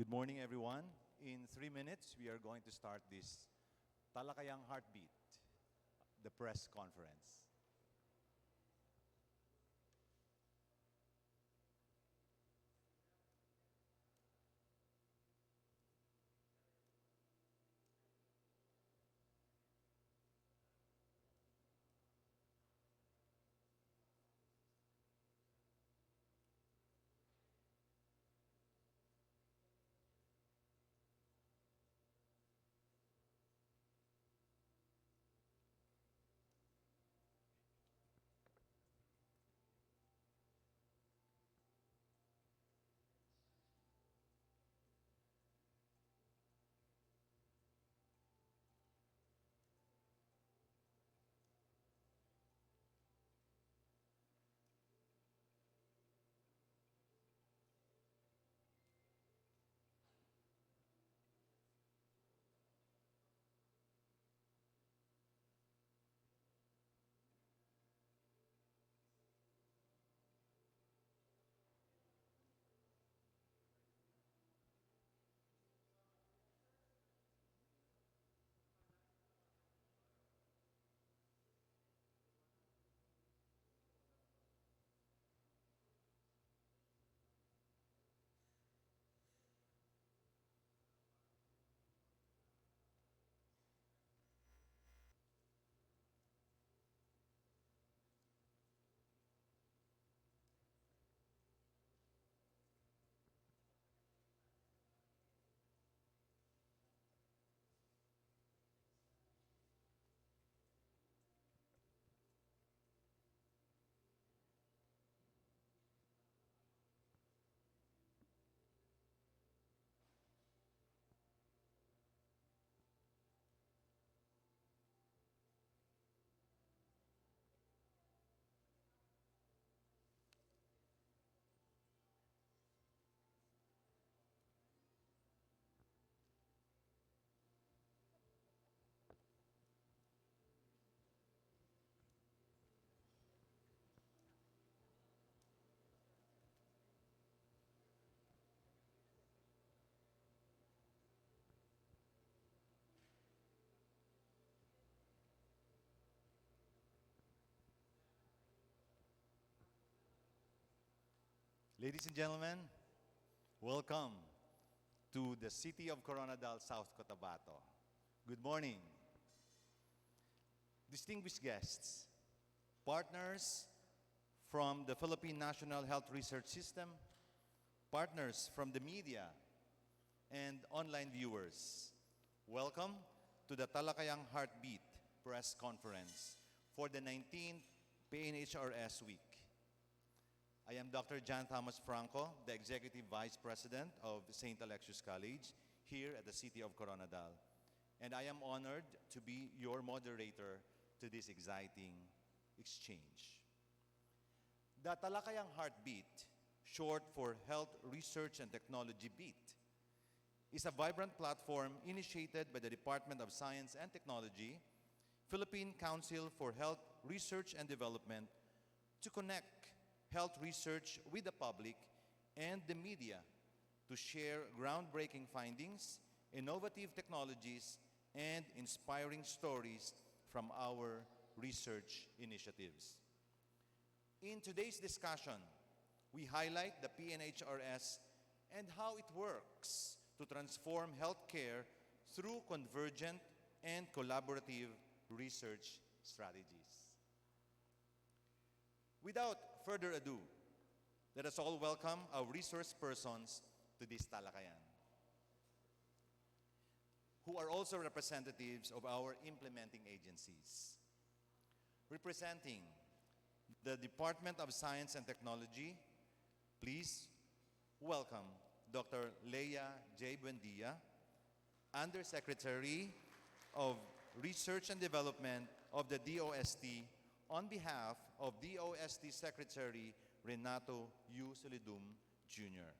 Good morning, everyone. In 3 minutes, we are going to start this Talakayang Heartbeat, the press conference. Ladies and gentlemen, welcome to the city of Coronadal, South Cotabato. Good morning. Distinguished guests, partners from the Philippine National Health Research System, partners from the media, and online viewers, welcome to the Talakayang Heartbeat press conference for the 19th PNHRS Week. I am Dr. John Thomas Franco, the Executive Vice President of St. Alexius College here at the city of Coronadal. And I am honored to be your moderator to this exciting exchange. The Talakayang Heartbeat, short for Health Research and Technology Beat, is a vibrant platform initiated by the Department of Science and Technology, Philippine Council for Health Research and Development to connect health research with the public and the media to share groundbreaking findings, innovative technologies, and inspiring stories from our research initiatives. In today's discussion, we highlight the PNHRS and how it works to transform healthcare through convergent and collaborative research strategies. Without further ado, let us all welcome our resource persons to this talakayan, who are also representatives of our implementing agencies. Representing the Department of Science and Technology, please welcome Dr. Leia J. Buendia, Undersecretary of Research and Development of the DOST, on behalf of DOST Secretary Renato U. Solidum Jr.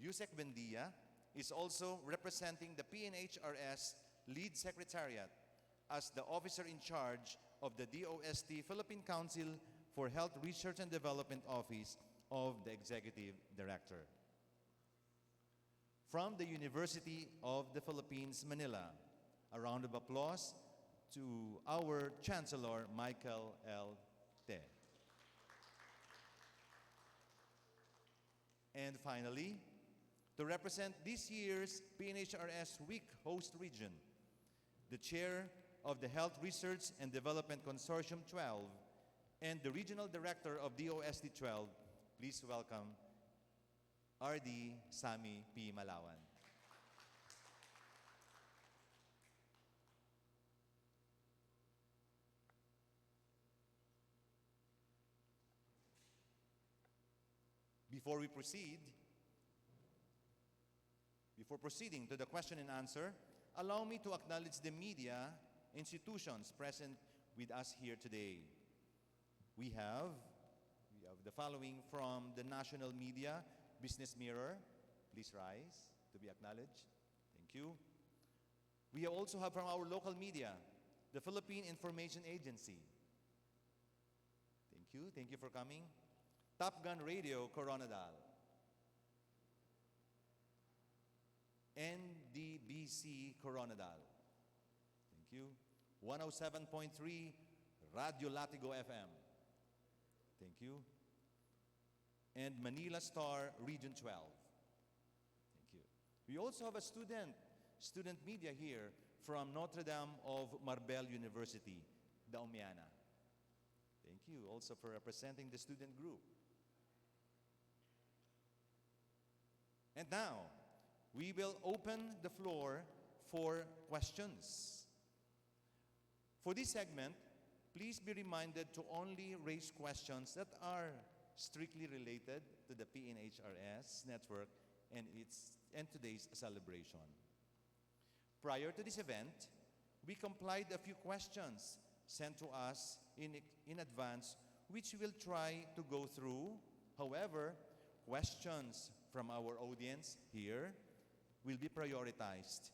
Yusek Buendia is also representing the PNHRS Lead Secretariat as the officer in charge of the DOST Philippine Council for Health Research and Development Office of the Executive Director. from the University of the Philippines, Manila. A round of applause to our Chancellor, Michael L. Te. And finally, to represent this year's PNHRS Week host region, the Chair of the Health Research and Development Consortium 12 and the Regional Director of DOST 12, please welcome RD Sami P. Malawan. Before proceeding to the question and answer, allow me to acknowledge the media institutions present with us here today. We have the following from the national media, Business Mirror. Please rise to be acknowledged. Thank you. We also have from our local media, the Philippine Information Agency. Thank you. Thank you for coming. Top Gun Radio, Coronadal. NDBC, Coronadal. Thank you. 107.3, Radio Latigo FM. Thank you. And Manila Star, Region 12. Thank you. We also have a student media here from Notre Dame of Marbel University, Daumiana. Thank you also for representing the student group. And now, we will open the floor for questions. For this segment, please be reminded to only raise questions that are strictly related to the PNHRS network and today's celebration. Prior to this event, we complied a few questions sent to us in advance, which we'll try to go through. However, questions from our audience here will be prioritized.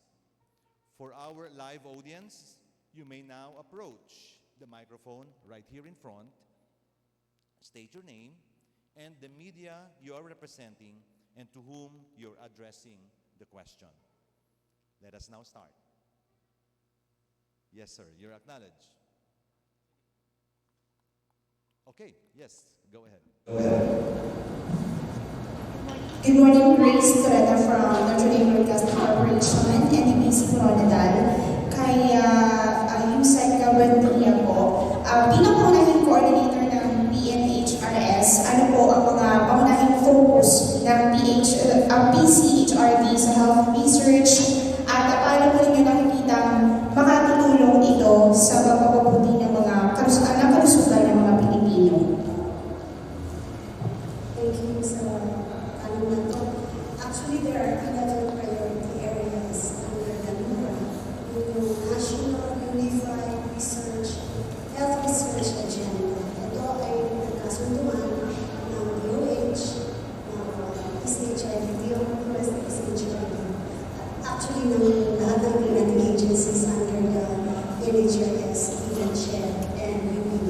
For our live audience, you may now approach the microphone right here in front, state your name and the media you are representing and to whom you're addressing the question. Let us now start. Yes, sir, you're acknowledged. Okay, yes, go ahead. Good morning, Grace Toreta from Notre Dame Broadcast Corporation, NDBC Coronadal. Kaya yung Psycha Buendia po, bilang pangunahing coordinator ng PNHRS, ano po ang mga pangunahing focus ng PCHRD sa health research at paano po ninyo nakikita makatulong ito sa pagpapabuti ng mga kalusugan ng mga Pilipino? Thank you sa Actually, there are 11 priority areas under the NURA, yung National Unified Health Research Agenda. Ito ay nagkasunduan ng DOH, ng PCHRD, PCHRD. Actually, ng lahat ng related agencies under the NHRS, even SHED, and UPB.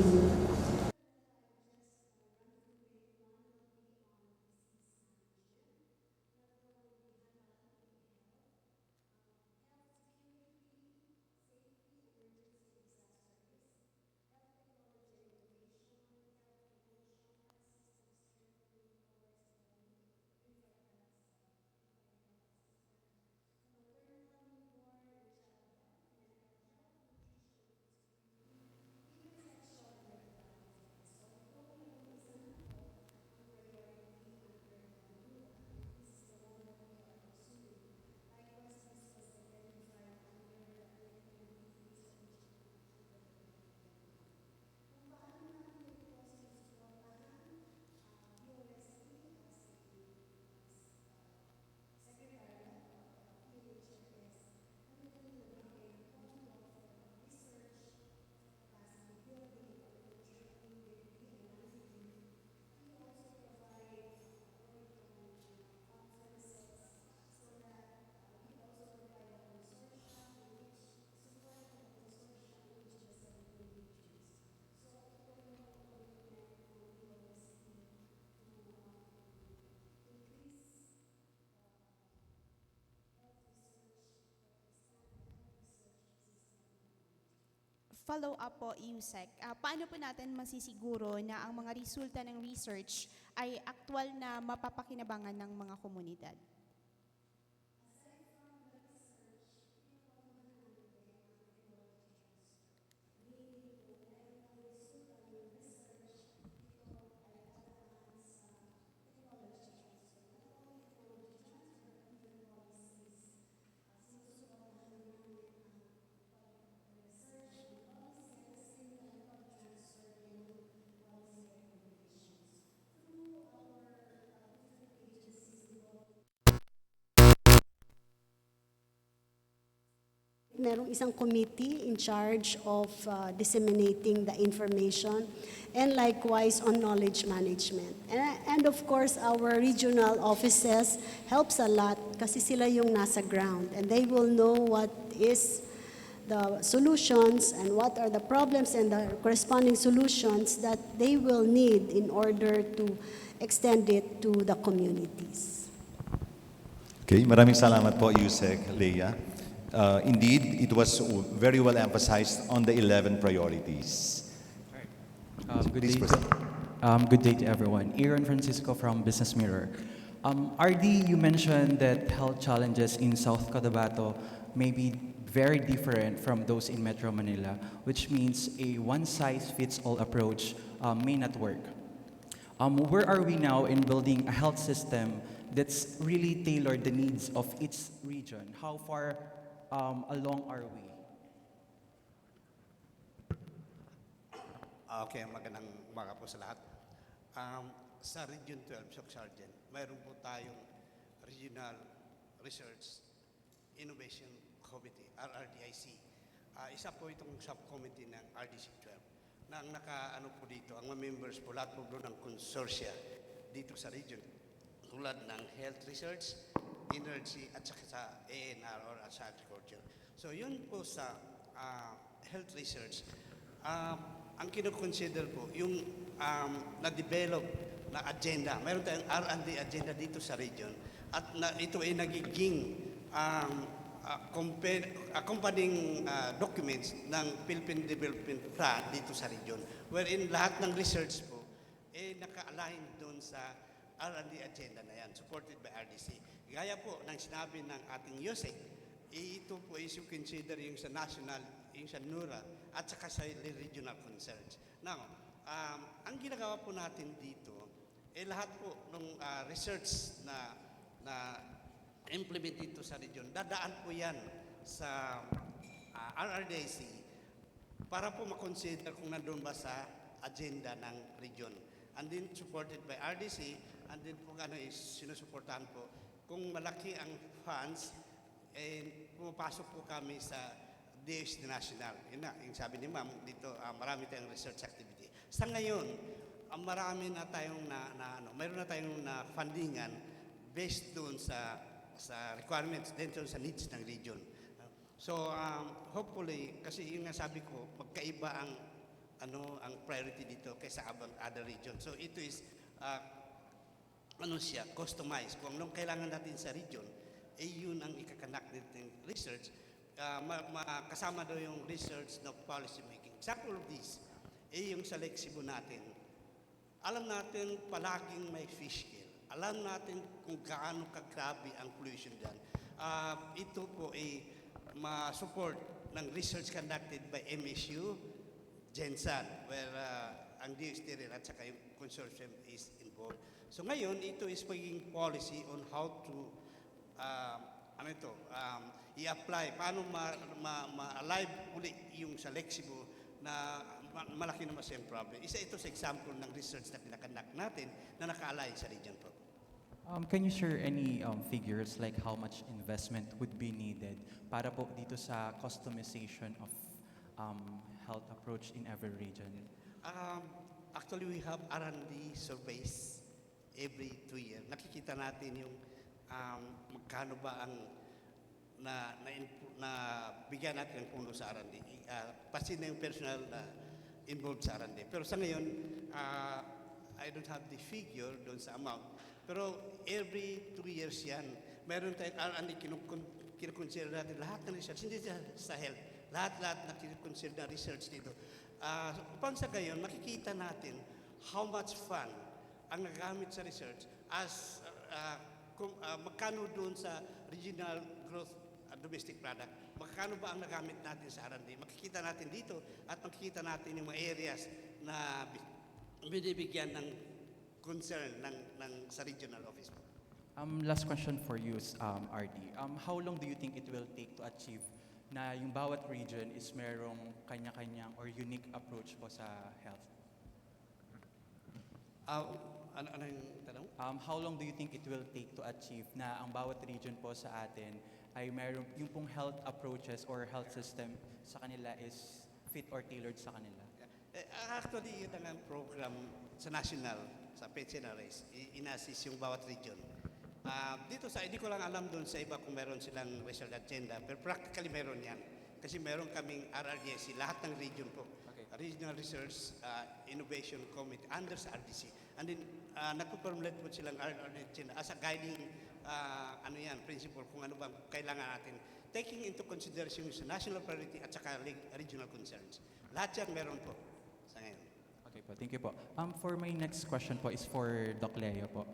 follow-up po, Yusek. Paano po natin masisiguro na ang mga resulta ng research ay aktwal na mapapakinabangan ng mga komunidad? Merong isang committee in charge of disseminating the information and likewise on knowledge management. And of course, our regional offices helps a lot kasi sila yung nasa ground and they will know what is the solutions and what are the problems and the corresponding solutions that they will need in order to extend it to the communities. Okay, maraming salamat po, Yusek, Leia. Indeed, it was very well emphasized on the 11 priorities. Good Please day. proceed. Good day to everyone. Aaron Francisco from Business Mirror. RD, you mentioned that health challenges in South Cotabato may be very different from those in Metro Manila, which means a one-size-fits-all approach may not work. Where are we now in building a health system that's really tailored the needs of each region? How far along are we? Okay, magandang umaga po sa lahat. Sa Region 12, Soc Sergeant, mayroon po tayong Regional Research Innovation Committee, RRDIC. Isa po itong subcommittee ng RDC 12 na ang nakaano po dito, ang mga members po, lahat po doon ng consortia dito sa region, tulad ng health research, energy, at saka sa ANR or sa agriculture. So yun po sa health research, ang kinoconsider po, yung na-develop na agenda, mayroon tayong R&D agenda dito sa region, at ito ay nagiging accompanying documents ng Philippine Development Plan dito sa region, wherein lahat ng research po naka-align doon sa R&D agenda na yan, supported by RDC. Gaya po ng sinabi ng ating Yosek, ito po is you consider yung sa national, yung sa NURA, at saka sa regional concerns. Now, ang ginagawa po natin dito, lahat po ng research na implement dito sa region, dadaan po yan sa RRDC para po makonsider kung nandun ba sa agenda ng region. And then supported by RDC, and then po sinusuportahan po. Kung malaki ang funds, pumapasok po kami sa DSD National. Yun na, yung sabi ni Ma'am, dito marami tayong research activity. Sa ngayon, marami na tayong mayroon na tayong fundingan based doon sa requirements, dito sa needs ng region. So, hopefully, kasi yung nga sabi ko, magkaiba ang priority dito kaysa other region. So, ito is customized. Kung anong kailangan natin sa region, yun ang ikakanak natin research. Kasama daw yung research na policy making. Example of this, yung sa Lake Cebu natin. Alam natin palaging may fish kill. Alam natin kung gaano kagrabe ang pollution dyan. Ito po ay ma-support ng research conducted by MSU, GenSan, where ang DST rin at saka yung consortium is involved. So ngayon, ito is magiging policy on how to i-apply, paano ma-alive uli yung sa Lake Cebu na malaki naman siyang problem. Isa ito sa example ng research na kinakanak natin na naka-align sa region po. Can you share any figures like how much investment would be needed para po dito sa customization of health approach in every region? Actually, we have R&D surveys every 2 years. Nakikita natin yung magkano ba ang na bigyan natin ng puno sa R&D. Pati na yung personal na involved sa R&D. Pero sa ngayon, I don't have the figure doon sa amount. Pero every 2 years yan, meron tayong R&D, kinukonsider natin lahat ng research, hindi sa health, lahat-lahat na concern na research dito. Upang sa gayon, makikita natin how much fund ang nagamit sa research as magkano doon sa regional growth domestic product, magkano ba ang nagamit natin sa R&D. Makikita natin dito at makikita natin yung mga areas na binibigyan ng concern sa regional office. Last question for you, RD. How long do you think it will take to achieve na yung bawat region is merong kanya-kanyang or unique approach po sa health? Ano yung tanong? How long do you think it will take to achieve na ang bawat region po sa atin ay merong yung pong health approaches or health system sa kanila is fit or tailored sa kanila? Actually, yun ang program sa national, sa PHNRS, ina-assist yung bawat region. Dito hindi ko lang alam doon sa iba kung meron silang research agenda, pero practically meron yan. Kasi meron kaming RRDC, lahat ng region po. Okay. Regional Research Innovation Committee under sa RDC. And then, nagpo-formulate po silang RRDC as a guiding principle kung ano bang kailangan natin. Taking into consideration yung national priority at saka regional concerns. Lahat yan meron po sa ngayon. Okay po, thank you po. For my next question po is for Doc Leo po.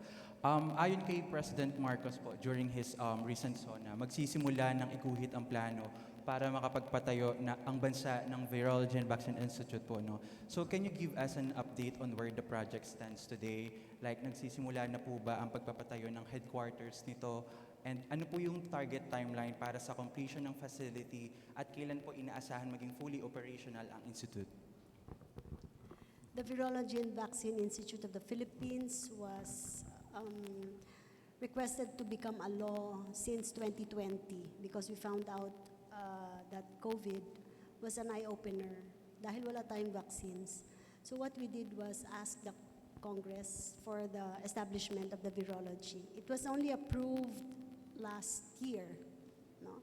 Ayon kay President Marcos po, during his recent SONA, magsisimula ng iguhit ang plano para makapagpatayo na ang bansa ng Virology and Vaccine Institute po. No? So can you give us an update on where the project stands today? Like nagsisimula na po ba ang pagpapatayo ng headquarters nito? And ano po yung target timeline para sa completion ng facility at kailan po inaasahan maging fully operational ang institute? The Virology and Vaccine Institute of the Philippines was requested to become a law since 2020 because we found out that COVID was an eye-opener dahil wala tayong vaccines. So what we did was ask the Congress for the establishment of the virology. It was only approved last year, no?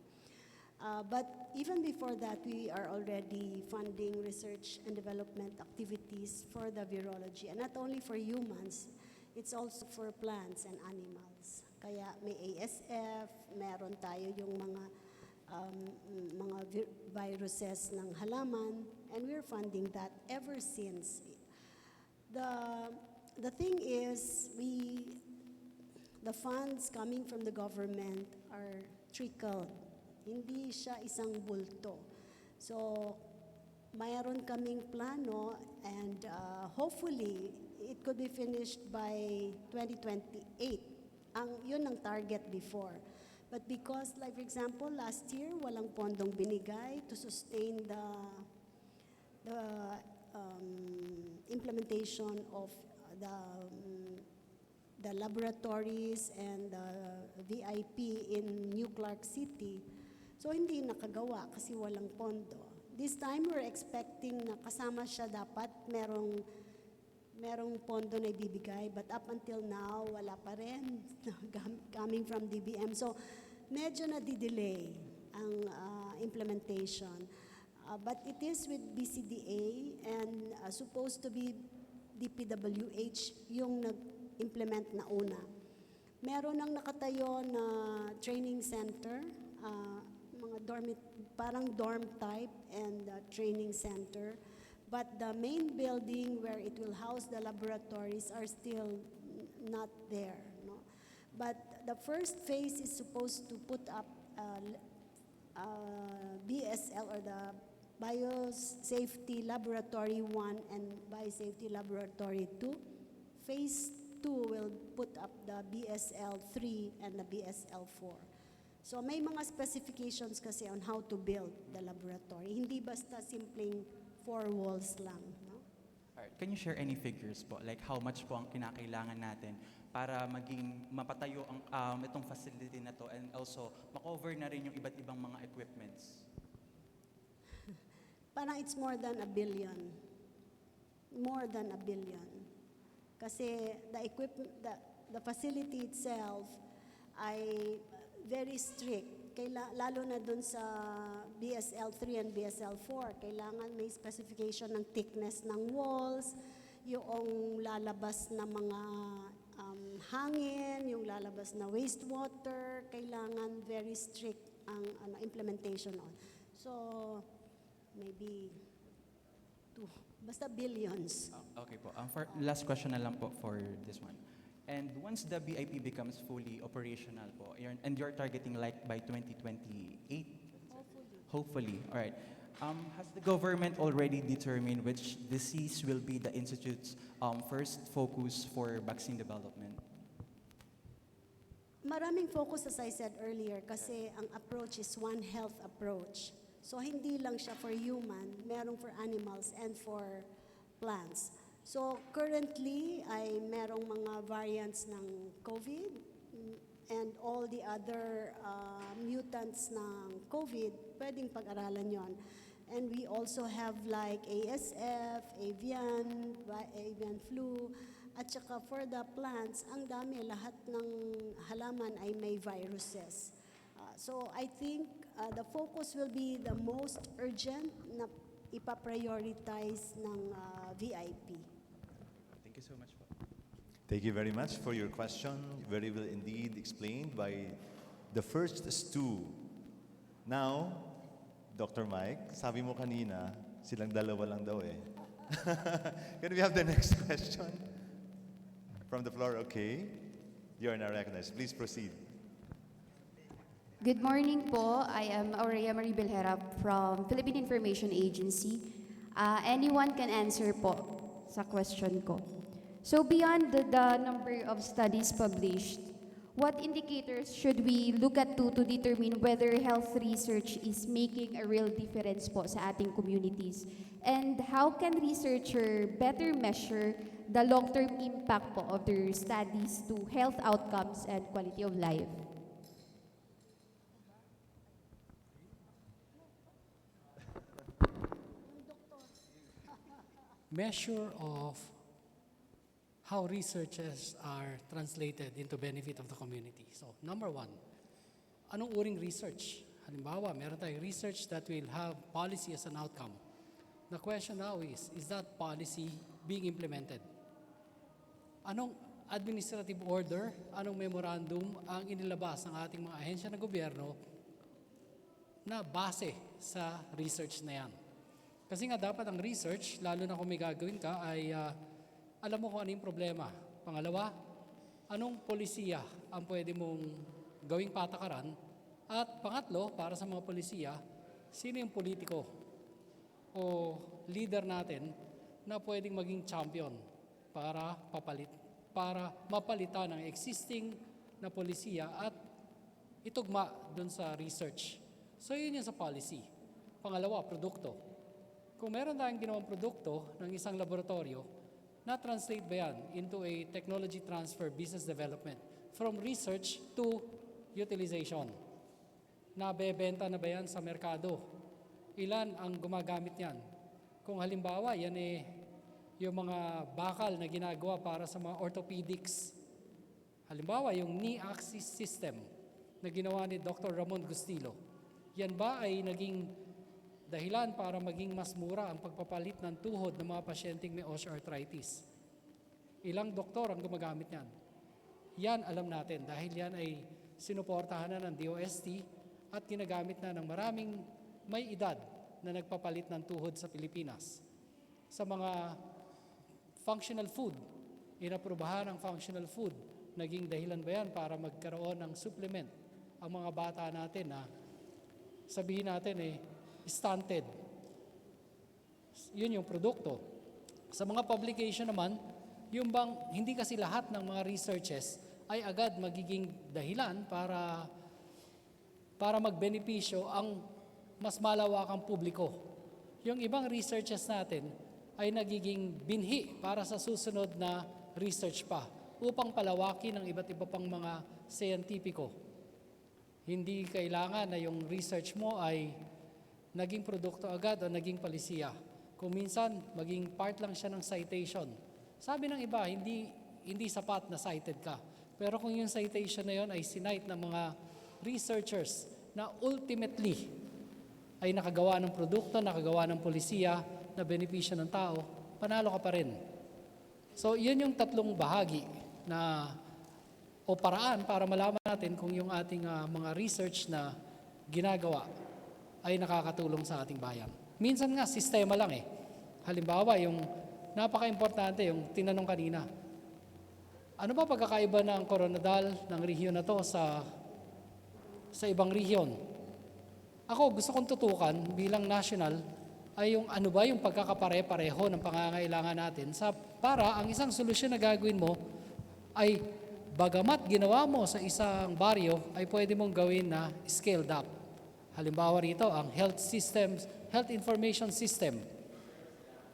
But even before that, we are already funding research and development activities for the virology, and not only for humans, it's also for plants and animals. Kaya may ASF, meron tayo yung mga viruses ng halaman, and we're funding that ever since. The thing is, the funds coming from the government are trickled. Hindi siya isang bulto. So, mayroon kaming plano and hopefully, it could be finished by 2028. Yun ang target before. But because, like for example, last year, walang pondong binigay to sustain the implementation of the laboratories and the VIP in New Clark City. So, hindi nakagawa kasi walang pondo. This time, we're expecting na kasama siya dapat merong pondo na ibibigay, but up until now, wala pa rin coming from DBM. So, medyo na-delay ang implementation. But it is with BCDA and supposed to be DPWH yung nag-implement na una. Meron nang nakatayo na training center, parang dorm type and training center. But the main building where it will house the laboratories are still not there. No? But the first phase is supposed to put up BSL or the Biosafety Laboratory 1 and Biosafety Laboratory 2. Phase 2 will put up the BSL 3 and the BSL 4. So may mga specifications kasi on how to build the laboratory. Hindi basta simpleng 4 walls lang. No? Alright. Can you share any figures po? Like how much po ang kinakailangan natin para maging mapatayo ang itong facility na to and also makover na rin yung iba't ibang mga equipments? Parang it's more than $1 billion. More than $1 billion. Kasi the facility itself ay very strict. Lalo na dun sa BSL 3 and BSL 4, kailangan may specification ng thickness ng walls, yung lalabas na mga hangin, yung lalabas na wastewater, kailangan very strict ang implementation on. So, maybe basta billions. Okay po. For last question na lang po for this one. And once the BIP becomes fully operational po, and you're targeting like by 2028? Hopefully. All right. Has the government already determined which disease will be the institute's first focus for vaccine development? Maraming focus, as I said earlier, kasi ang approach is One Health approach. So hindi lang siya for human, merong for animals and for plants. So currently ay merong mga variants ng COVID and all the other mutants ng COVID, pwedeng pag-aralan yon. And we also have like ASF, avian flu, at saka for the plants, ang dami, lahat ng halaman ay may viruses. So I think the focus will be the most urgent na ipaprioritize ng VIP. Thank you so much po. Thank you very much for your question. Very well indeed explained by the first stew. Now, Dr. Mike, sabi mo kanina, silang dalawa lang daw eh. Can we have the next question? From the floor, okay. You are now recognized. Please proceed. Good morning po. I am Aurea Marie Belhera from Philippine Information Agency. Anyone can answer po sa question ko. So beyond the number of studies published, what indicators should we look at to determine whether health research is making a real difference po sa ating communities? And how can researcher better measure the long-term impact po of their studies to health outcomes and quality of life? Measure of how researches are translated into benefit of the community. So, number one, anong uring research? Halimbawa, meron tayong research that will have policy as an outcome. The question now is that policy being implemented? Anong administrative order, anong memorandum ang inilabas ng ating mga ahensya ng gobyerno na base sa research na yan? Kasi nga dapat ang research, lalo na kung may gagawin ka, ay alam mo kung ano yung problema. Pangalawa, anong polisiya ang pwede mong gawing patakaran? At pangatlo, para sa mga polisiya, sino yung politiko o leader natin na pwedeng maging champion para mapalitan ng existing na polisiya at itugma dun sa research. So yun yung sa policy. Pangalawa, produkto. Kung meron tayong ginawang produkto ng isang laboratorio, na-translate ba yan into a technology transfer business development from research to utilization? Nabebenta na ba yan sa merkado? Ilan ang gumagamit yan? Kung halimbawa, yan yung mga bakal na ginagawa para sa mga orthopedics. Halimbawa, yung knee axis system na ginawa ni Dr. Ramon Gustilo. Yan ba ay naging dahilan para maging mas mura ang pagpapalit ng tuhod ng mga pasyenteng may osteoarthritis? Ilang doktor ang gumagamit yan? Yan alam natin dahil yan ay sinuportahan na ng DOST at ginagamit na ng maraming may edad na nagpapalit ng tuhod sa Pilipinas. Sa mga functional food, inaprubahan ang functional food, naging dahilan ba yan para magkaroon ng supplement ang mga bata natin na sabihin natin stunted. Yun yung produkto. Sa mga publication naman, yung bang hindi kasi lahat ng mga researches ay agad magiging dahilan para magbenepisyo ang mas malawakang publiko. Yung ibang researches natin ay nagiging binhi para sa susunod na research pa upang palawakin ang iba't iba pang mga siyentipiko. Hindi kailangan na yung research mo ay naging produkto agad o naging palisiya. Kung minsan, maging part lang siya ng citation. Sabi ng iba, hindi sapat na cited ka. Pero kung yung citation na yun ay sinite ng mga researchers na ultimately ay nakagawa ng produkto, nakagawa ng polisiya na benepisyo ng tao, panalo ka pa rin. So, yun yung tatlong bahagi na o paraan para malaman natin kung yung ating mga research na ginagawa ay nakakatulong sa ating bayan. Minsan nga, sistema lang eh. Halimbawa, yung napaka-importante, yung tinanong kanina, ano ba pagkakaiba ng Coronadal, ng rehiyon na to sa ibang rehiyon? Ako, gusto kong tutukan bilang national ay yung ano ba yung pagkakapare-pareho ng pangangailangan natin para ang isang solusyon na gagawin mo ay bagamat ginawa mo sa isang baryo ay pwede mong gawin na scaled up. Halimbawa rito, ang health information system.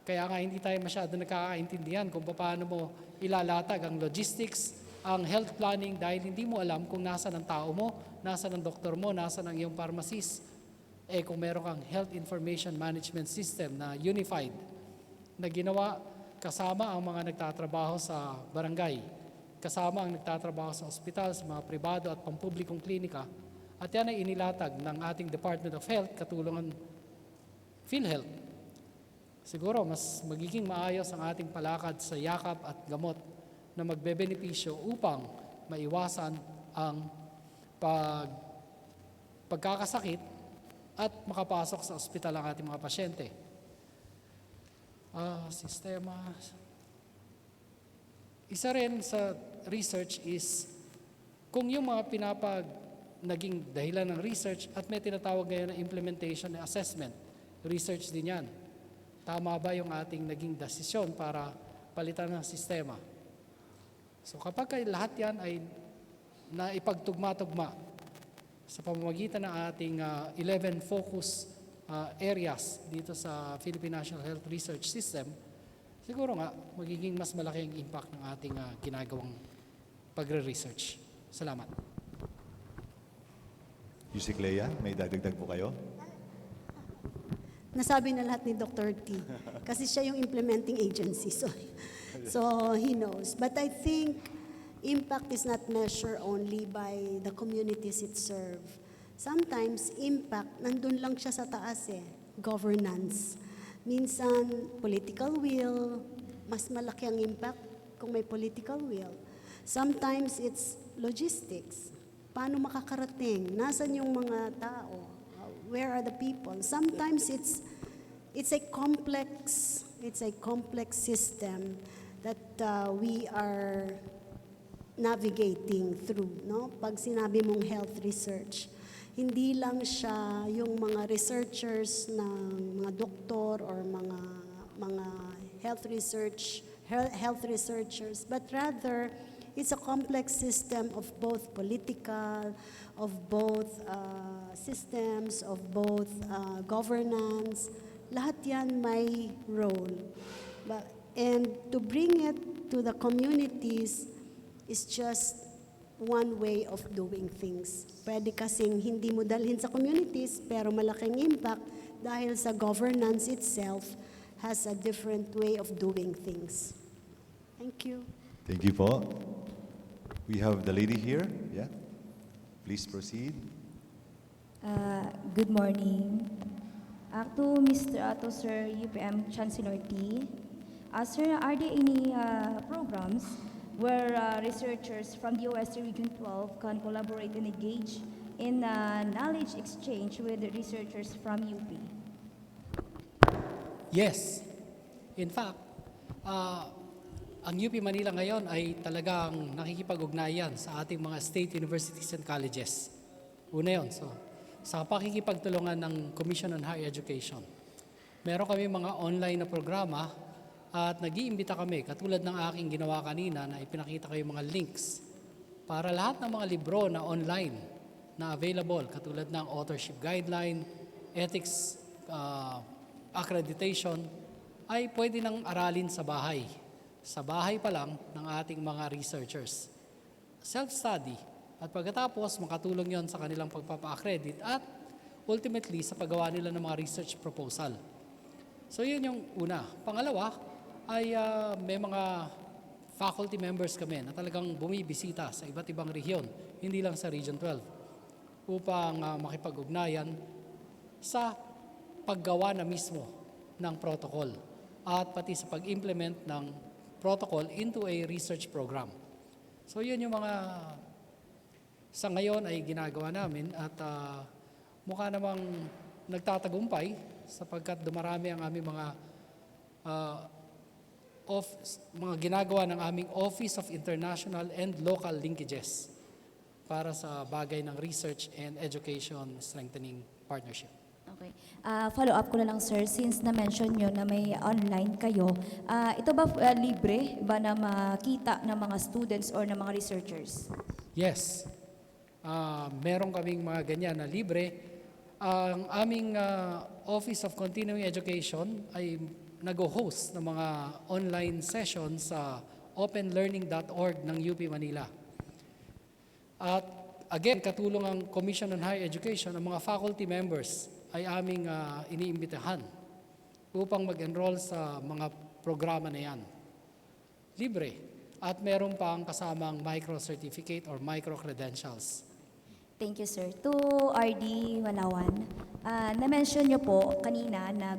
Kaya nga hindi tayo masyado nakakaintindihan kung paano mo ilalatag ang logistics, ang health planning dahil hindi mo alam kung nasa ng tao mo, nasa ng doktor mo, nasa ng iyong pharmacist. Kung meron kang health information management system na unified, na ginawa kasama ang mga nagtatrabaho sa barangay, kasama ang nagtatrabaho sa ospital, sa mga pribado at pampublikong klinika, at yan ay inilatag ng ating Department of Health, katulungan PhilHealth. Siguro mas magiging maayos ang ating palakad sa yakap at gamot na magbebenepisyo upang maiwasan ang pagkakasakit at makapasok sa ospital ang ating mga pasyente. Sistema. Isa rin sa research is kung yung mga naging dahilan ng research at may tinatawag ngayon na implementation and assessment, research din yan. Tama ba yung ating naging desisyon para palitan ng sistema? So kapag lahat yan ay naipagtugma-tugma sa pamamagitan ng ating 11 focus areas dito sa Philippine National Health Research System, siguro nga magiging mas malaki ang impact ng ating ginagawang pagre-research. Salamat. Yusik Lea, may dadagdag po kayo? Nasabi na lahat ni Dr. T. Kasi siya yung implementing agency. So he knows. But I think impact is not measured only by the communities it serves. Sometimes, impact, nandun lang siya sa taas governance. Minsan, political will, mas malaki ang impact kung may political will. Sometimes, it's logistics. Paano makakarating? Nasaan yung mga tao? Where are the people? Sometimes, it's a complex system that we are navigating through, no? Pag sinabi mong health research, hindi lang siya yung mga researchers ng mga doktor or mga health researchers, but rather it's a complex system of both political, of both systems, of both governance. Lahat yan may role. And to bring it to the communities is just one way of doing things. Pwede kasing hindi mo dalhin sa communities, pero malaking impact dahil sa governance itself has a different way of doing things. Thank you. Thank you po. We have the lady here. Yeah. Please proceed. Good morning. To Mr. Sir UPM Chancellor T. Sir, are there any programs where researchers from the OSC Region 12 can collaborate and engage in knowledge exchange with the researchers from UP? Yes. In fact, ang UP Manila ngayon ay talagang nakikipag-ugnayan sa ating mga state universities and colleges. Una yun. So, sa pakikipagtulungan ng Commission on Higher Education, meron kami mga online na programa at nag-iimbita kami, katulad ng aking ginawa kanina na ipinakita ko yung mga links para lahat ng mga libro na online na available, katulad ng authorship guideline, ethics, accreditation, ay pwede nang aralin sa bahay. Sa bahay pa lang ng ating mga researchers. Self-study. At pagkatapos, makatulong yon sa kanilang pagpapa-accredit at ultimately sa paggawa nila ng mga research proposal. So yun yung una. Pangalawa, ay may mga faculty members kami na talagang bumibisita sa iba't ibang rehiyon, hindi lang sa Region 12, upang makipag-ugnayan sa paggawa na mismo ng protocol at pati sa pag-implement ng protocol into a research program. So yun yung mga sa ngayon ay ginagawa namin at mukha namang nagtatagumpay sapagkat dumarami ang aming mga mga ginagawa ng aming Office of International and Local Linkages para sa bagay ng research and education strengthening partnership. Okay. Follow up ko na lang, sir, since na-mention nyo na may online kayo, ito ba libre ba na makita ng mga students or ng mga researchers? Yes, meron kaming mga ganyan na libre. Ang aming Office of Continuing Education ay nag-host ng mga online sessions sa openlearning.org ng UP Manila. At again, katulong ang Commission on Higher Education, ang mga faculty members ay aming iniimbitahan upang mag-enroll sa mga programa na yan. Libre. At meron pang kasamang micro-certificate or micro-credentials. Thank you, sir. To RD Walawan, na-mention nyo po kanina na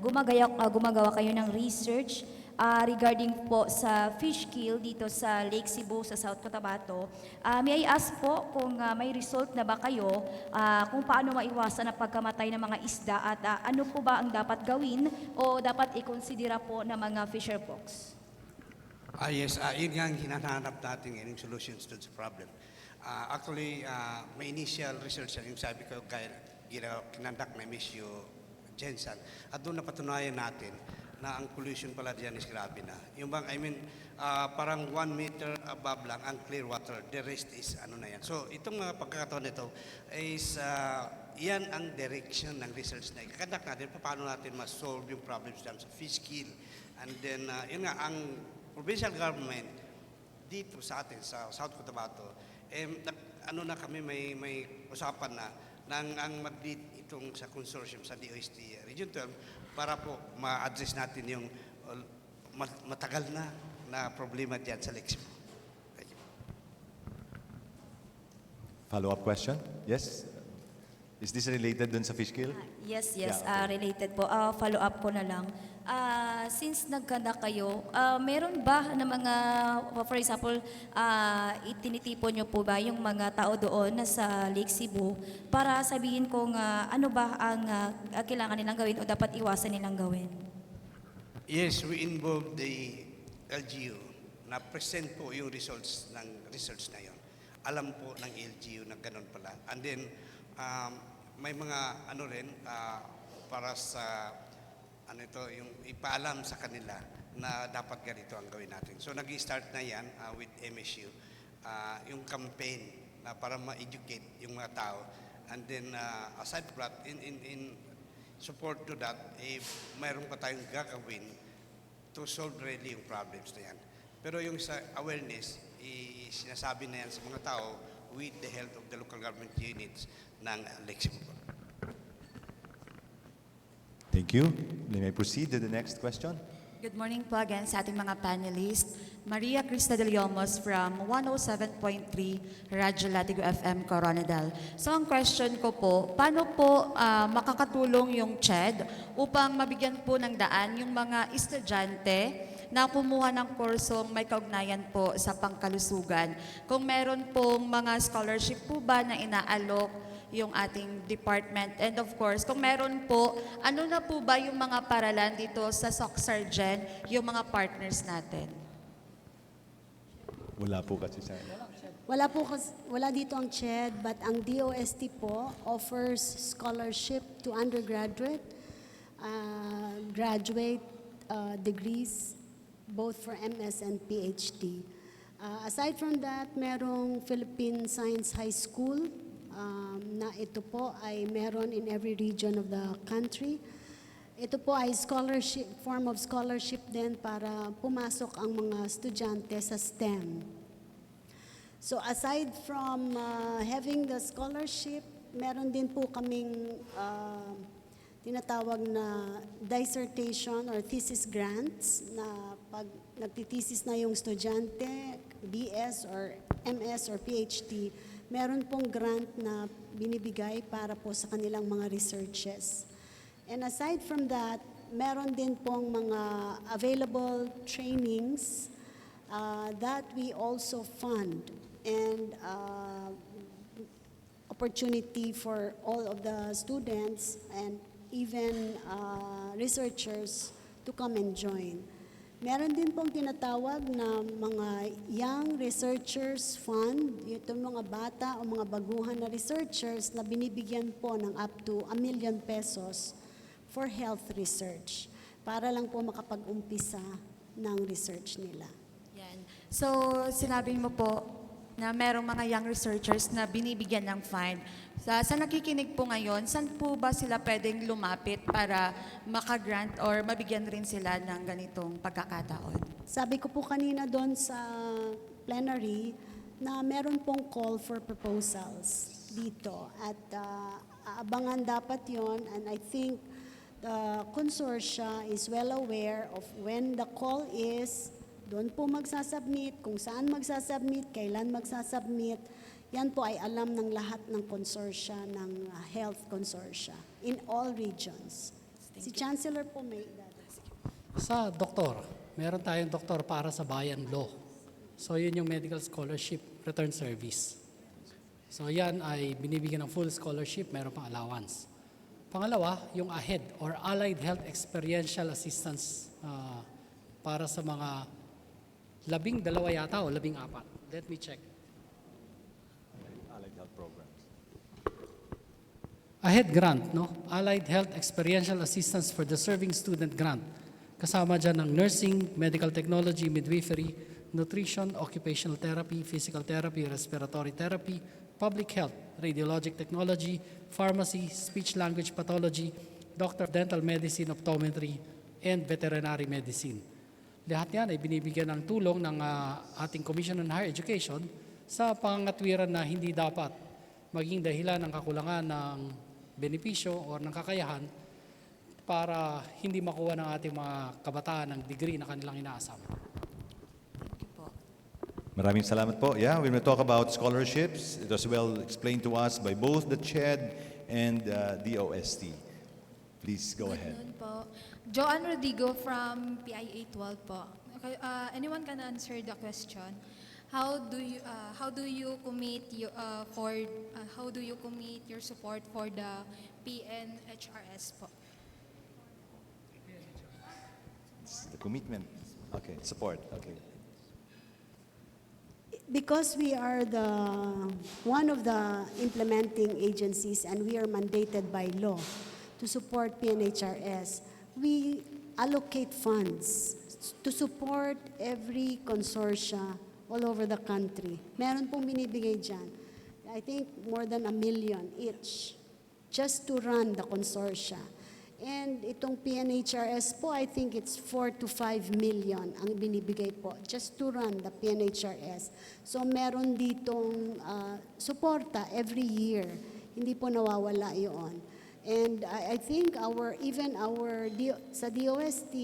gumagawa kayo ng research regarding po sa fish kill dito sa Lake Cebu sa South Cotabato. May I ask po kung may result na ba kayo kung paano maiwasan ang pagkamatay ng mga isda at ano po ba ang dapat gawin o dapat ikonsidera po ng mga fisher folks? Yes, yun nga ang hinahanap natin ngayon, solutions to the problem. Actually, may initial research yung sabi ko kaya kinandak na Miss Jensen at doon napatunayan natin na ang pollution pala diyan is grabe na. Yung bang, parang 1 meter above lang ang clear water, the rest is ano na yan. So itong mga pagkakataon nito is yan ang direction ng research na ikakandak natin, paano natin ma-solve yung problems dyan sa fish kill. And then, yun nga, ang provincial government dito sa atin, sa South Cotabato, ano na kami, may usapan na ang mag-lead itong sa consortium sa DOST Region 12 para po ma-address natin yung matagal na problema dyan sa Lake Cebu. Follow-up question? Yes? Is this related dun sa fish kill? Yes, Yeah, okay. related po. Follow up ko na lang. Since nagkanda kayo, meron ba na mga, for example, itinitipon nyo po ba yung mga tao doon na sa Lake Cebu para sabihin kung ano ba ang kailangan nilang gawin o dapat iwasan nilang gawin? Yes, we involved the LGU na present po yung results ng research na yon. Alam po ng LGU na ganun pala. And then, may mga ano rin para sa yung ipaalam sa kanila na dapat ganito ang gawin natin. So nag-start na yan with MSU, yung campaign na para ma-educate yung mga tao. And then aside from that, in support to that, mayroon pa tayong gagawin to solve really yung problems na yan. Pero yung sa awareness, sinasabi na yan sa mga tao with the help of the local government units ng Lake Cebu. Thank you. We may proceed to the next question. Good morning po again sa ating mga panelists. Maria Crista de Leomos from 107.3 Radyo Latigo FM, Coronadal. So ang question ko po, paano po makakatulong yung CHED upang mabigyan po ng daan yung mga estudyante na kumuha ng kursong may kaugnayan po sa pangkalusugan? Kung meron pong mga scholarship po ba na inaalok yung ating department? And of course, kung meron po, ano na po ba yung mga paralan dito sa SOCSARGEN, yung mga partners natin? Wala po kasi sa... Wala dito ang CHED, but ang DOST po offers scholarship to undergraduate, graduate degrees, both for MS and PhD. Aside from that, merong Philippine Science High School, na ito po ay meron in every region of the country. Ito po ay scholarship, form of scholarship din para pumasok ang mga estudyante sa STEM. So aside from having the scholarship, meron din po kaming tinatawag na dissertation or thesis grants na pag nagtitesis na yung estudyante, BS or MS or PhD, meron pong grant na binibigay para po sa kanilang mga researches. And aside from that, meron din pong mga available trainings that we also fund and opportunity for all of the students and even researchers to come and join. Meron din pong tinatawag na mga Young Researchers Fund, itong mga bata o mga baguhan na researchers na binibigyan po ng up to ₱1 million for health research para lang po makapag-umpisa ng research nila. Yan. So, sinabi mo po na merong mga young researchers na binibigyan ng fund. Sa nakikinig po ngayon, saan po ba sila pwedeng lumapit para makagrant or mabigyan rin sila ng ganitong pagkakataon? Sabi ko po kanina doon sa plenary na meron pong call for proposals dito at aabangan dapat yon, and I think the consortia is well aware of when the call is, doon po magsasubmit, kung saan magsasubmit, kailan magsasubmit. Yan po ay alam ng lahat ng consortia, ng health consortia in all regions. Si Chancellor po may Sa doktor, meron tayong doktor para sa Bayan Law. So yun yung Medical Scholarship Return Service. So yan ay binibigyan ng full scholarship, meron pang allowance. Pangalawa, yung AHED or Allied Health Experiential Assistance para sa mga 12 yata o 14. Let me check. Allied health programs. AHED grant, no? Allied Health Experiential Assistance for Deserving Student Grant. Kasama dyan ng nursing, medical technology, midwifery, nutrition, occupational therapy, physical therapy, respiratory therapy, public health, radiologic technology, pharmacy, speech-language pathology, doctor of dental medicine, optometry, and veterinary medicine. Lahat yan ay binibigyan ng tulong ng ating Commission on Higher Education sa pangatwiran na hindi dapat maging dahilan ng kakulangan ng benepisyo o ng kakayahan para hindi makuha ng ating mga kabataan ng degree na kanilang inaasam. Maraming salamat po. Yeah, when we talk about scholarships, it was well explained to us by both the CHED and the OST. Please go ahead. Good noon po. Joanne Rodrigo from PIA 12 po. Okay, anyone can answer the question. How do you commit your support for the PNHRS po? It's the commitment. Okay, support. Okay. Because we are one of the implementing agencies and we are mandated by law to support PNHRS, we allocate funds to support every consortia all over the country. Meron pong binibigay dyan. I think more than $1 million each just to run the consortia. And itong PNHRS po, I think it's 4 to 5 million ang binibigay po just to run the PNHRS. So meron ditong suporta every year. Hindi po nawawala yun. And I think sa DOST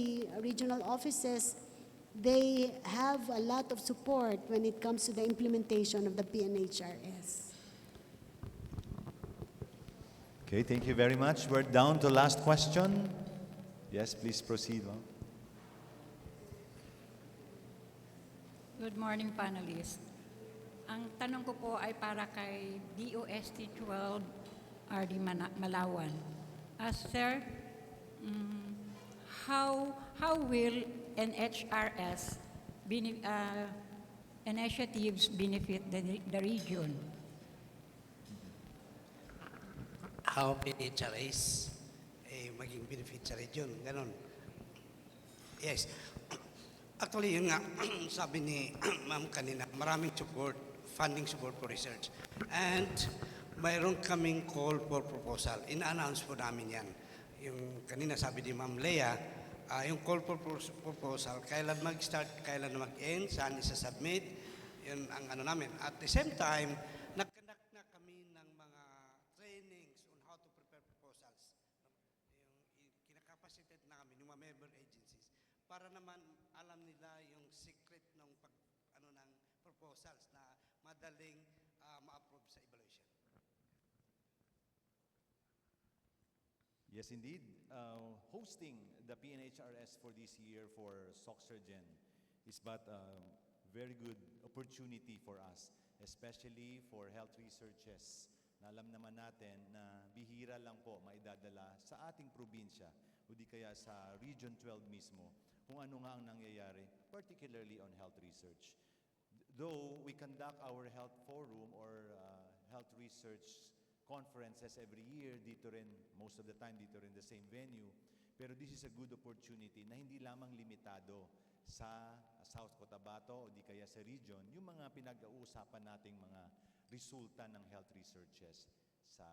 regional offices, they have a lot of support when it comes to the implementation of the PNHRS. Okay, thank you very much. We're down to last question. Yes, please proceed. Ma'am. Good morning, panelists. Ang tanong ko po ay para kay DOST 12 RD Malawan. Sir, how will NHRS initiatives benefit the region? How PNHRS maging benefit sa region. Ganon. Yes. Actually, yun nga, sabi ni ma'am kanina, maraming support, funding support for research. And mayroon kaming call for proposal. Ina-announce po namin yan. Yung kanina sabi ni Ma'am Lea, yung call for proposal, kailan mag-start, kailan mag-end, saan isa-submit, yun ang ano namin. At the same time, nag-conduct na kami ng mga trainings on how to prepare proposals. Yung kinakapacitate na kami, yung mga member agencies, para naman alam nila yung secret ng ng proposals na madaling ma-approve sa evaluation. Yes, indeed. Hosting the PNHRS for this year for SOCSRGen is but a very good opportunity for us, especially for health researches na alam naman natin na bihira lang po maidadala sa ating probinsya o di kaya sa Region 12 mismo kung ano nga ang nangyayari, particularly on health research. Though we conduct our health forum or health research conferences every year, dito rin, most of the time dito rin the same venue, pero this is a good opportunity na hindi lamang limitado sa South Cotabato o di kaya sa region, yung mga pinag-uusapan nating mga resulta ng health researches sa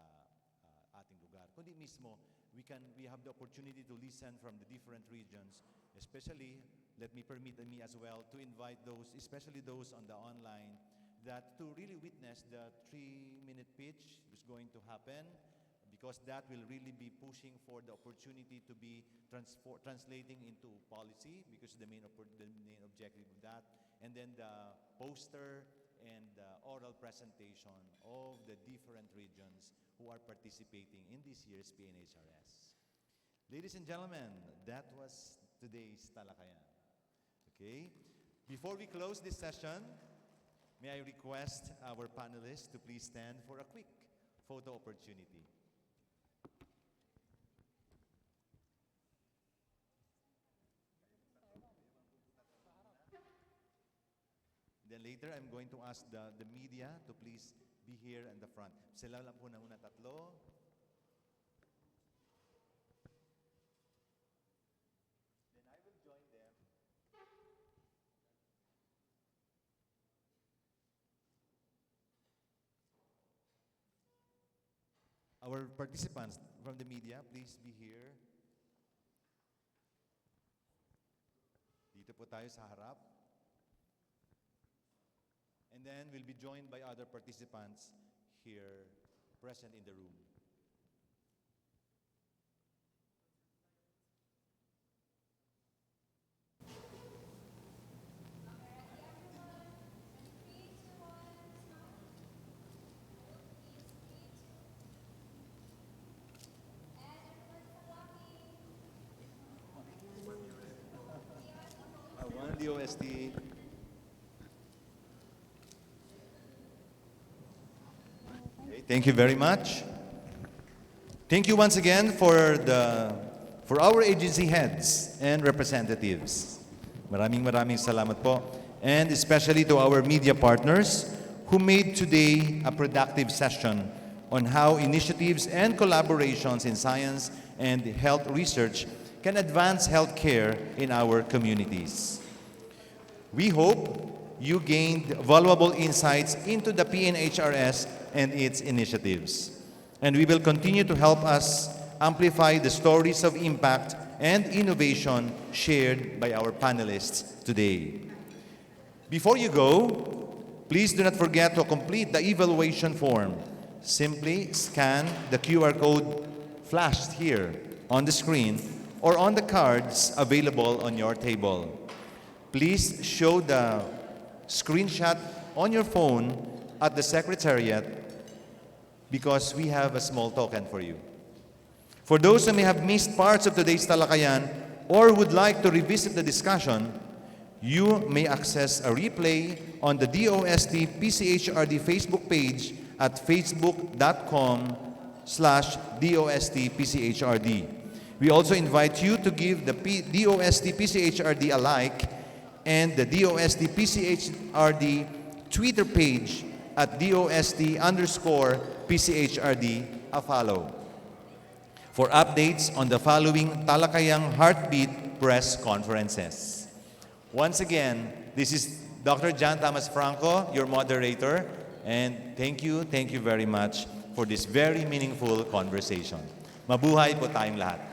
ating lugar. Kundi mismo, we have the opportunity to listen from the different regions, especially, permit me as well to invite those, especially those on the online, that to really witness the 3-minute pitch is going to happen, because that will really be pushing for the opportunity to be translating into policy, because the main objective of that, and then the poster and the oral presentation of the different regions who are participating in this year's PNHRS. Ladies and gentlemen, that was today's Talakayan. Okay? Before we close this session, may I request our panelists to please stand for a quick photo opportunity. Then later, I'm going to ask the media to please be here in the front. Sila lang po na muna tatlo. Then I will join them. Our participants from the media, please be here. Dito po tayo sa harap. And then we'll be joined by other participants here present in the room. One DOST. Thank you very much. Thank you once again for our agency heads and representatives. Maraming salamat po. And especially to our media partners who made today a productive session on how initiatives and collaborations in science and health research can advance healthcare in our communities. We hope you gained valuable insights into the PNHRS and its initiatives. And we will continue to help us amplify the stories of impact and innovation shared by our panelists today. Before you go, please do not forget to complete the evaluation form. Simply scan the QR code flashed here on the screen or on the cards available on your table. Please show the screenshot on your phone at the Secretariat because we have a small token for you. For those who may have missed parts of today's Talakayan or would like to revisit the discussion, you may access a replay on the DOST PCHRD Facebook page at facebook.com/DOST PCHRD. We also invite you to give the DOST PCHRD a like and the DOST PCHRD Twitter page at DOST_PCHRD a follow for updates on the following Talakayang Heartbeat press conferences. Once again, this is Dr. John Thomas Franco, your moderator, and thank you very much for this very meaningful conversation. Mabuhay po tayong lahat.